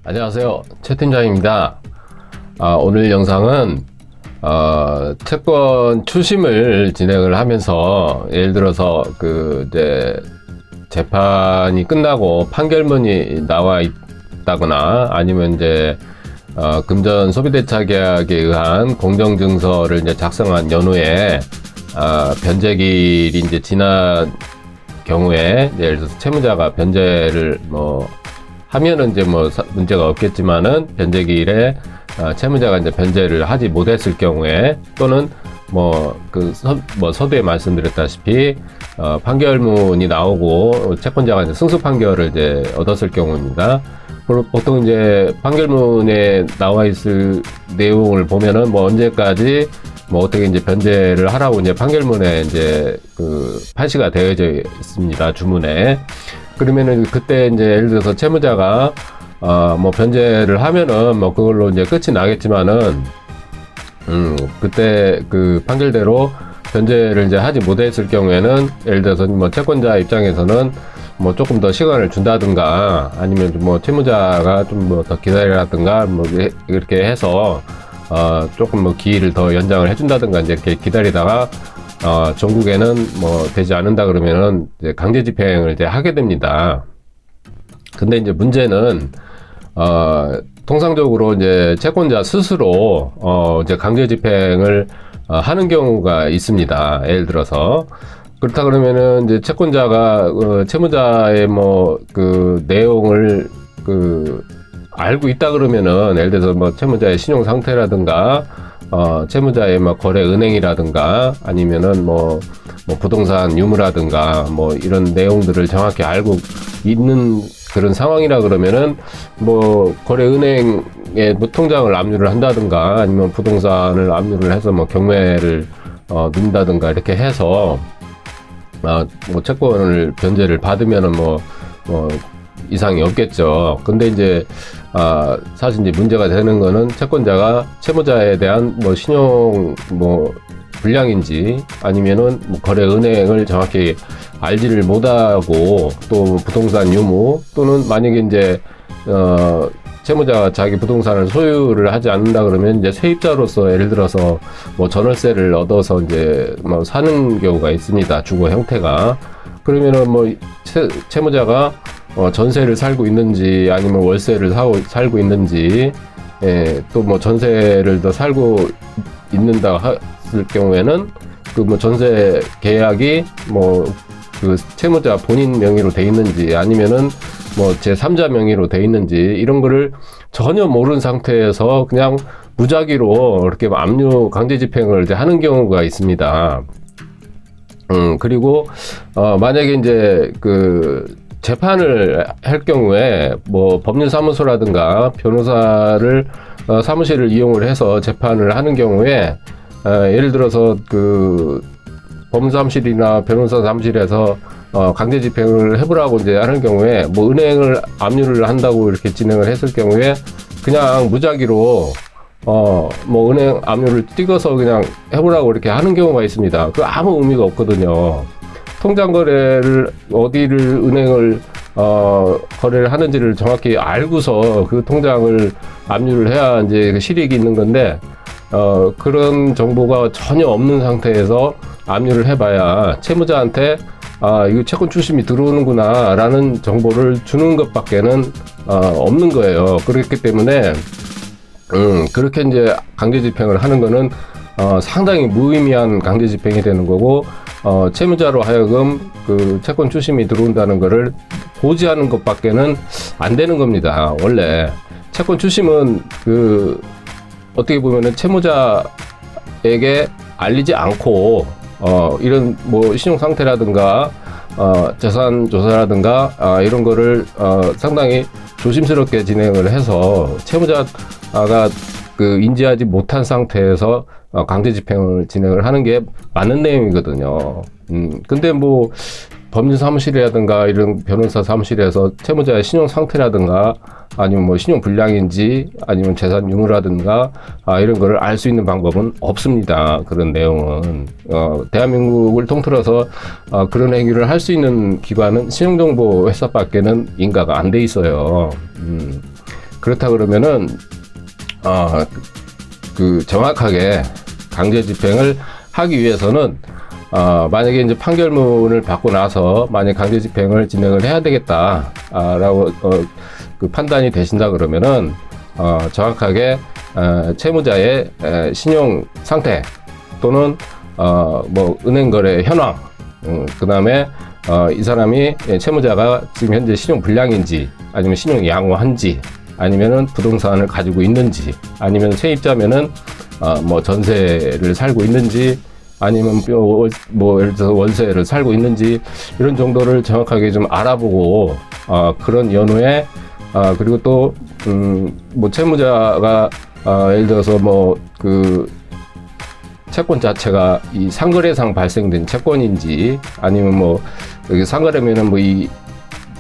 안녕하세요, 최 팀장입니다. 오늘 영상은 채권 추심을 진행을 하면서 예를 들어서 이제 재판이 끝나고 판결문이 나와 있다거나 아니면 이제 금전 소비대차 계약에 의한 공정증서를 이제 작성한 연후에 변제기일이 이제 지난 경우에 예를 들어서 채무자가 변제를 하면은 이제 문제가 없겠지만은 변제기일에 채무자가 이제 변제를 하지 못했을 경우에 또는 서두에 말씀드렸다시피 판결문이 나오고 채권자가 이제 승소 판결을 이제 얻었을 경우입니다. 보통 이제 판결문에 나와 있을 내용을 보면은 언제까지 어떻게 이제 변제를 하라고 이제 판결문에 이제 판시가 되어져 있습니다. 주문에. 그러면은 그때 이제 예를 들어서 채무자가 변제를 하면은 그걸로 이제 끝이 나겠지만은 그때 판결대로 변제를 이제 하지 못했을 경우에는 예를 들어서 채권자 입장에서는 조금 더 시간을 준다든가 아니면 채무자가 좀 더 기다리라든가 이렇게 해서 조금 기일을 더 연장을 해준다든가 이제 이렇게 기다리다가 전국에는 되지 않는다 그러면은 이제 강제 집행을 이제 하게 됩니다. 근데 이제 문제는 통상적으로 이제 채권자 스스로 이제 강제 집행을 하는 경우가 있습니다. 예를 들어서 그렇다 그러면은 이제 채권자가 채무자의 내용을 알고 있다 그러면은 예를 들어서 채무자의 신용 상태라든가 채무자의 거래 은행이라든가 아니면은 부동산 유무라든가 이런 내용들을 정확히 알고 있는 그런 상황이라 그러면은 거래 은행에 통장을 압류를 한다든가 아니면 부동산을 압류를 해서 경매를 넣는다든가 이렇게 해서 채권을 변제를 받으면은 이상이 없겠죠. 근데 이제 사실 이제 문제가 되는 거는 채권자가 채무자에 대한 신용 불량인지 아니면은 거래 은행을 정확히 알지를 못하고 또 부동산 유무 또는 만약에 이제 채무자가 자기 부동산을 소유를 하지 않는다 그러면 이제 세입자로서 예를 들어서 전월세를 얻어서 이제 사는 경우가 있습니다. 주거 형태가. 그러면은 채무자가 전세를 살고 있는지 아니면 월세를 살고 있는지 또 전세를 더 살고 있는다 했을 경우에는 전세 계약이 채무자 본인 명의로 돼 있는지 아니면은 제3자 명의로 돼 있는지 이런 거를 전혀 모르는 상태에서 그냥 무작위로 이렇게 압류 강제 집행을 이제 하는 경우가 있습니다. 그리고 만약에 이제 재판을 할 경우에 법률사무소라든가 변호사를 사무실을 이용을 해서 재판을 하는 경우에 예를 들어서 법무사무실이나 변호사 사무실에서 강제 집행을 해보라고 이제 하는 경우에 은행을 압류를 한다고 이렇게 진행을 했을 경우에 그냥 무작위로 은행 압류를 찍어서 그냥 해보라고 이렇게 하는 경우가 있습니다. 아무 의미가 없거든요. 통장 거래를 어디를 은행을 거래를 하는지를 정확히 알고서 그 통장을 압류를 해야 이제 실익이 있는 건데 그런 정보가 전혀 없는 상태에서 압류를 해봐야 채무자한테 이거 채권 추심이 들어오는구나 라는 정보를 주는 것밖에는 없는 거예요. 그렇기 때문에 그렇게 이제 강제 집행을 하는 거는 상당히 무의미한 강제 집행이 되는 거고 채무자로 하여금 채권 추심이 들어온다는 거를 고지하는 것밖에는 안 되는 겁니다. 원래 채권 추심은 어떻게 보면은 채무자에게 알리지 않고 이런 신용 상태라든가 재산 조사라든가 이런 거를 상당히 조심스럽게 진행을 해서 채무자가 인지하지 못한 상태에서 강제 집행을 진행을 하는 게 맞는 내용이거든요. 근데 법률사무실이라든가 이런 변호사 사무실에서 채무자의 신용 상태라든가 아니면 신용 불량인지 아니면 재산 유무라든가 이런 거를 알 수 있는 방법은 없습니다. 그런 내용은 대한민국을 통틀어서 그런 행위를 할 수 있는 기관은 신용정보 회사밖에는 인가가 안 돼 있어요. 그렇다 그러면은 그 정확하게 강제 집행을 하기 위해서는 만약에 이제 판결문을 받고 나서 만약 강제 집행을 진행을 해야 되겠다라고 그 판단이 되신다 그러면은 정확하게 채무자의 신용 상태 또는 뭐 은행 거래 현황, 그다음에 이 사람이 채무자가 지금 현재 신용 불량인지 아니면 신용 양호한지 아니면은 부동산을 가지고 있는지 아니면 세입자면은 뭐 전세를 살고 있는지 아니면 뭐 예를 들어서 월세를 살고 있는지 이런 정도를 정확하게 좀 알아보고 그런 연후에 그리고 또 뭐 채무자가 예를 들어서 뭐 그 채권 자체가 이 상거래상 발생된 채권인지 아니면 뭐 여기 상거래면은 뭐 이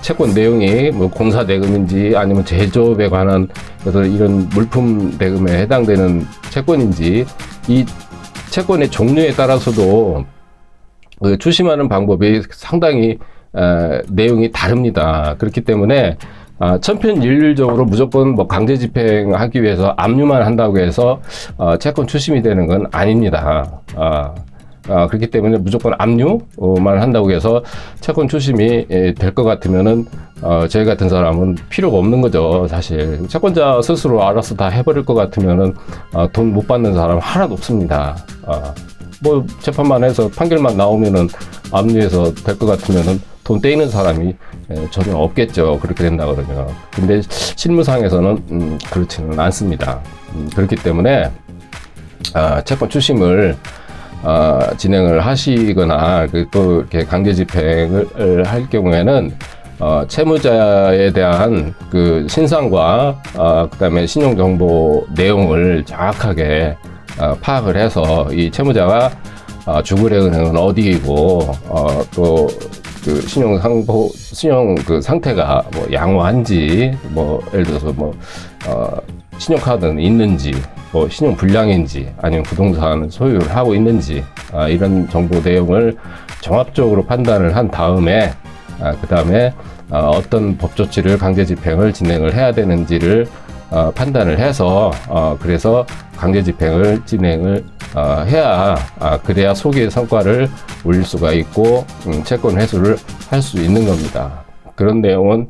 채권 내용이 뭐 공사 대금인지 아니면 제조업에 관한 그래서 이런 물품 대금에 해당되는 채권인지 이 채권의 종류에 따라서도 추심하는 방법이 상당히 내용이 다릅니다. 그렇기 때문에 천편일률적으로 무조건 뭐 강제 집행하기 위해서 압류만 한다고 해서 채권 추심이 되는 건 아닙니다. 그렇기 때문에 무조건 압류만 한다고 해서 채권 추심이 될 것 같으면은 저희 같은 사람은 필요가 없는 거죠. 사실 채권자 스스로 알아서 다 해버릴 것 같으면은 돈 못 받는 사람 하나도 없습니다. 뭐 재판만 해서 판결만 나오면은 압류해서 될 것 같으면은 돈 떼이는 사람이 전혀 없겠죠. 그렇게 된다 그러면. 근데 실무상에서는 그렇지는 않습니다. 그렇기 때문에 채권 추심을 진행을 하시거나 또 이렇게 강제 집행을 할 경우에는 채무자에 대한 그 신상과 그다음에 신용정보 내용을 정확하게 파악을 해서 이 채무자가 주거래 은행은 어디이고 또 그 신용 그 상태가 뭐 양호한지 뭐 예를 들어서 뭐 신용카드는 있는지 뭐 신용 불량인지 아니면 부동산 소유를 하고 있는지 이런 정보 내용을 종합적으로 판단을 한 다음에 그 다음에 어떤 법 조치를 강제 집행을 진행을 해야 되는지를 판단을 해서 그래서 강제 집행을 진행을 해야 그래야 소기의 성과를 올릴 수가 있고 채권 회수를 할 수 있는 겁니다. 그런 내용은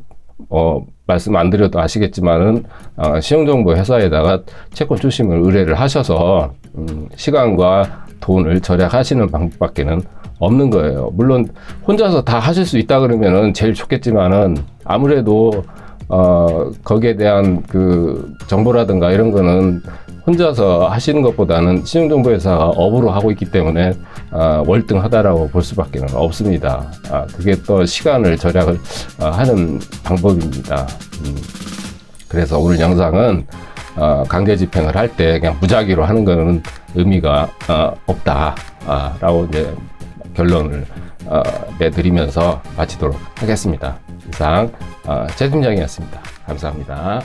말씀 안 드려도 아시겠지만은 신용정보 회사에다가 채권 추심을 의뢰를 하셔서 시간과 돈을 절약하시는 방법밖에는 없는 거예요. 물론 혼자서 다 하실 수 있다 그러면은 제일 좋겠지만은 아무래도 거기에 대한 그 정보라든가 이런 거는 혼자서 하시는 것보다는 신용정보회사가 업으로 하고 있기 때문에 월등하다라고 볼 수밖에 없습니다. 그게 또 시간을 절약을 하는 방법입니다. 그래서 오늘 영상은 강제 집행을 할 때 그냥 무작위로 하는 거는 의미가 없다라고 이제 결론을 내드리면서 마치도록 하겠습니다. 이상 최 팀장이었습니다. 감사합니다.